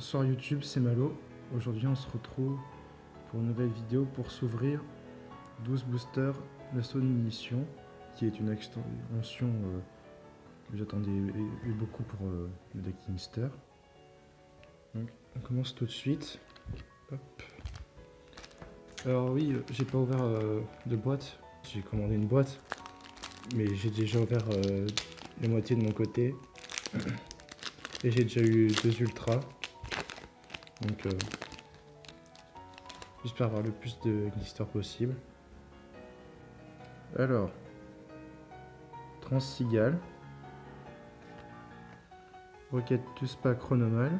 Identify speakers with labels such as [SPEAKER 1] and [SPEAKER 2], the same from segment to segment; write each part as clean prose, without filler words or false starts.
[SPEAKER 1] Bonsoir YouTube, c'est Malo. Aujourd'hui on se retrouve pour une nouvelle vidéo pour s'ouvrir 12 boosters d'assaut de munitions, qui est une extension que j'attendais beaucoup pour le deck Kingster. Donc on commence tout de suite. Hop. Alors oui, j'ai pas ouvert de boîte, j'ai commandé une boîte, mais j'ai déjà ouvert la moitié de mon côté. Et j'ai déjà eu 2 ultras. Donc j'espère avoir le plus de glisters possible. Alors, Transigal, Rocket Tuspa Chronomal,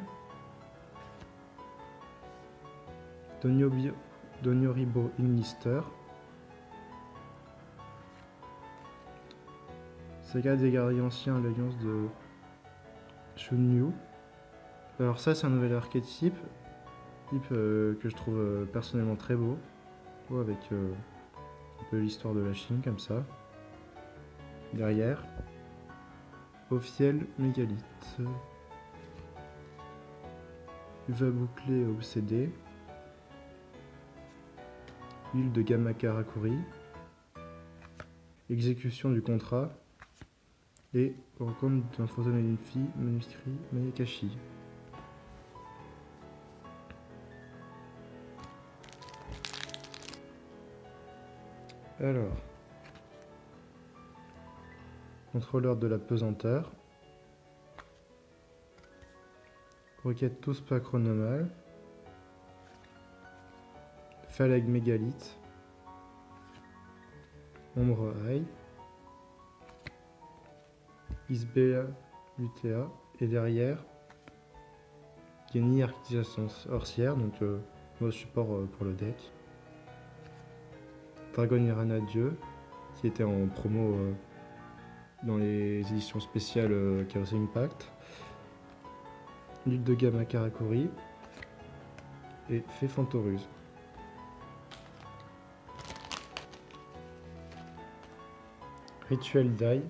[SPEAKER 1] Donyoribo Ignister, Saga des guerriers anciens, l'alliance de Shunryu. Alors ça c'est un nouvel archétype que je trouve personnellement très beau, avec un peu l'histoire de la Chine comme ça. Derrière, Ophiel Mégalithe, Uva bouclé obsédé, Huile de Gamma Karakuri, Exécution du contrat et Rencontre d'un fantôme et d'une fille, manuscrit Mayakashi. Alors, contrôleur de la pesanteur, Rocket Tuspa Chronomal, Phalag Mégalithe, Ombre Eye, Isbea Lutea, et derrière, Kenny Arctisation Sorcière, donc moi support pour le deck. Dragon Irana Dieu, qui était en promo dans les éditions spéciales Chaos Impact. Lutte de Gamma Karakuri et Fée Fantoruse. Rituel Die,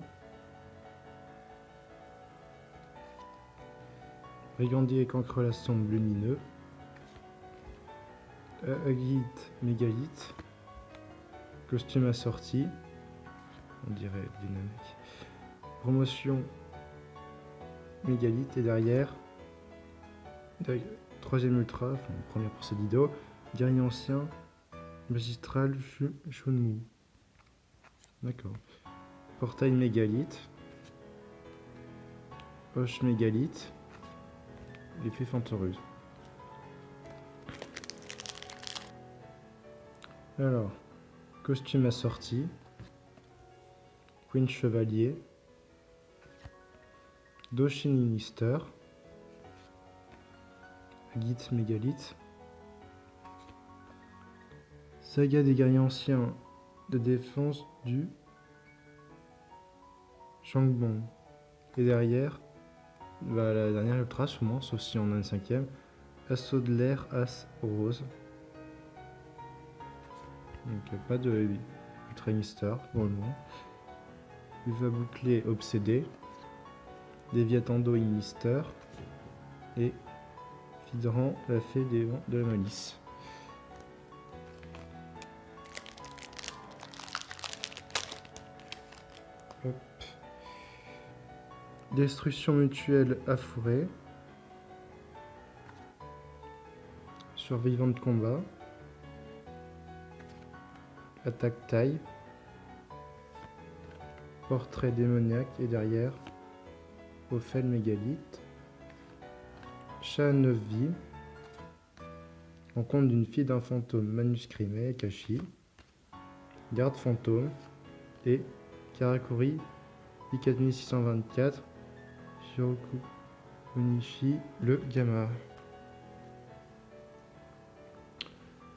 [SPEAKER 1] Brigandier et Cancrelasson lumineux, Agite Mégalithe, costume assorti, on dirait dynamique, promotion Mégalithe, et derrière, troisième ultra, enfin première pour ce Dido, guerrier ancien, magistral Shunmu. D'accord. Portail Mégalithe, Hoche Mégalithe, et Fée Fantoruse. Alors, costume assorti, Queen Chevalier, Doshin Minister, Agite Mégalithe, Saga des guerriers anciens de défense du Shangbong. Et derrière, la dernière ultra souvent, sauf si on a une cinquième, Assaut de l'air As Rose. Donc pas de ultra Mister pour le moment. Uva bouclé obsédé, Déviatando Mister et Fidran la fée des vents de la malice. Hop. Destruction mutuelle affourée, survivant de combat, attaque taille, portrait démoniaque, et derrière, Ophel Mégalithe, chat à 9 vies, rencontre d'une fille d'un fantôme, manuscrit Mayakashi, garde fantôme et Karakuri I4624, Shiroku Onishi le Gamma.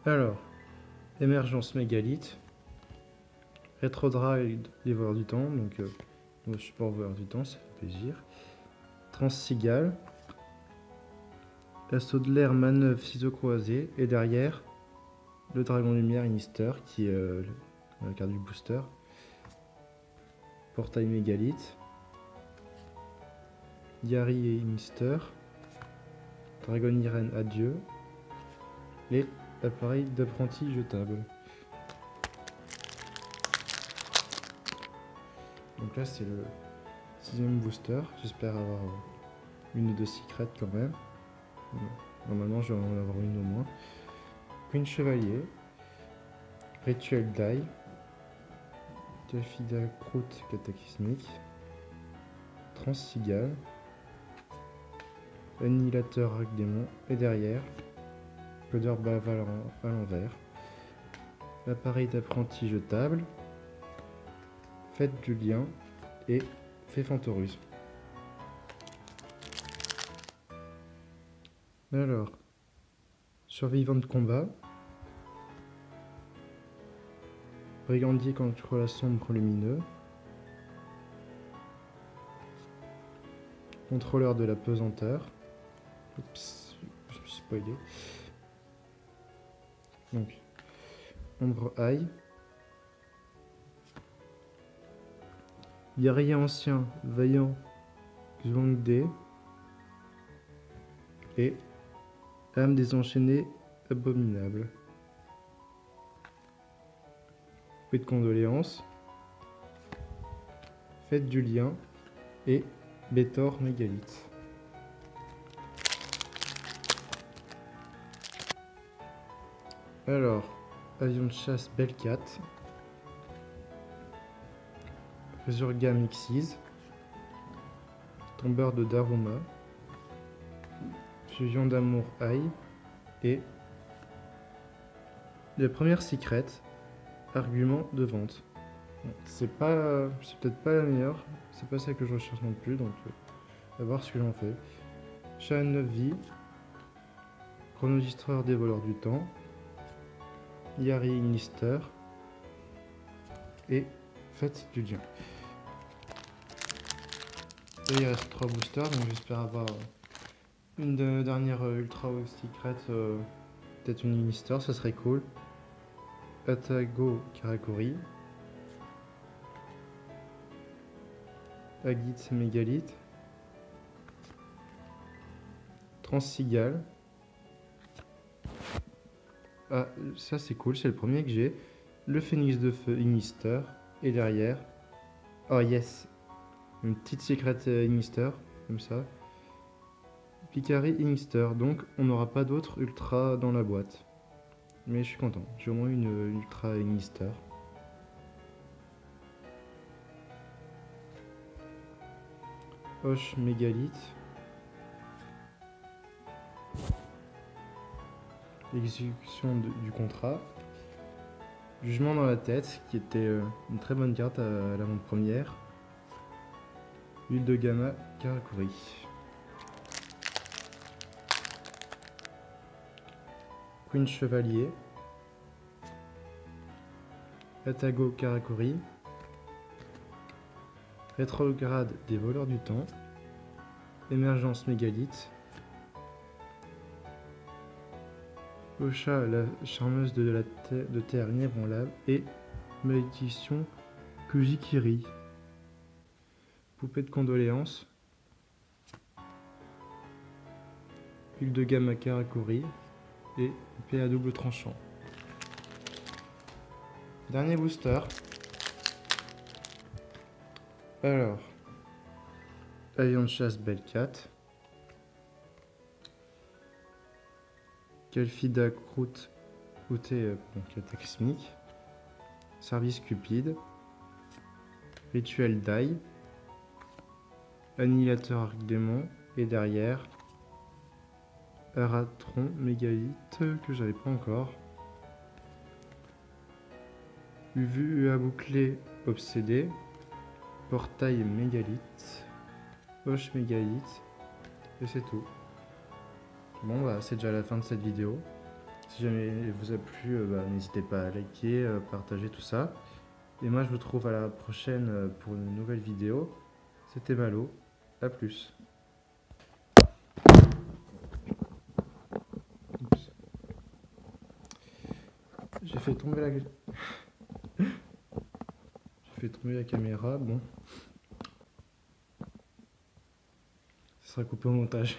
[SPEAKER 1] Alors, émergence Mégalithe, Rétrograde des voleurs du temps, donc moi je suis pas voleur du temps, ça fait plaisir. Transigal, Assaut de l'air manœuvre ciseaux croisés, et derrière le dragon lumière Inister, qui est la carte du booster. Portail Mégalithe, Yari et Inister, Dragonirène Adieu et l'appareil d'apprenti jetable. Donc là c'est le 6e booster, j'espère avoir une ou deux secrets quand même. Normalement je vais en avoir une au moins. Queen Chevalier, Rituel Die, Calfida Croûte Cataclysmique, Transcigale, Annihilateur Arc-Démon et derrière, Codeur Bave à l'envers, l'appareil d'apprenti jetable, Fête du Lien et Fée Fantorus. Alors, survivant de combat, Brigandier contre la sombre lumineux, contrôleur de la pesanteur. Oups, je me suis spoilé. Donc, Ombre Eye, guerrier ancien, vaillant, Zhuangde et âme désenchaînée, abominable. Fête de condoléances, Fête du lien et Bétor Mégalithe. Alors, avion de chasse Belkat, Resurga Mixies, tombeur de Daruma, fusion d'amour Aïe et la première secret, argument de vente. Bon, c'est peut-être pas la meilleure, c'est pas ça que je recherche non plus, donc on va voir ce que j'en fais. Chat à 9 vies, chronogistreur des voleurs du temps, Yari Ignister et Fête du lien. Et il reste 3 boosters, donc j'espère avoir une dernière ultra secret, peut-être une Ignister, ça serait cool. Atago Karakuri, Agit Mégalithe, Transcigale. Ah, ça c'est cool, c'est le premier que j'ai. Le Phénix de Feu Ignister. Et derrière, oh yes, une petite secret Ignister, comme ça. Picari Ignister, donc on n'aura pas d'autres ultra dans la boîte. Mais je suis content, j'ai au moins une ultra Ignister. Hoche Mégalithe. Exécution du contrat. Jugement dans la tête, qui était une très bonne carte à l'avant-première. Huile de Gamma Karakuri. Queen Chevalier. Atago Karakuri. Rétrograde des voleurs du temps. Émergence Mégalithe. Ocha, la charmeuse de terre inébranlable, et malédiction Kujikiri. Poupée de condoléances. Huile de Gamma Karakuri et épée à double tranchant. Dernier booster. Alors, avion de chasse Belkat. Calfida Croûte Cataclysmique, Service Cupide, Rituel Die, Annihilateur Arc-Démon et derrière Aratron Mégalithe que j'avais pas encore. Uvu à boucler Obsédé, Portail Mégalithe, Hoche Mégalithe et c'est tout. Bon bah c'est déjà la fin de cette vidéo. Si jamais elle vous a plu, n'hésitez pas à liker, partager tout ça. Et moi je vous retrouve à la prochaine pour une nouvelle vidéo. C'était Malo, à plus. Oups. J'ai fait tomber la caméra, bon. Ça sera coupé au montage.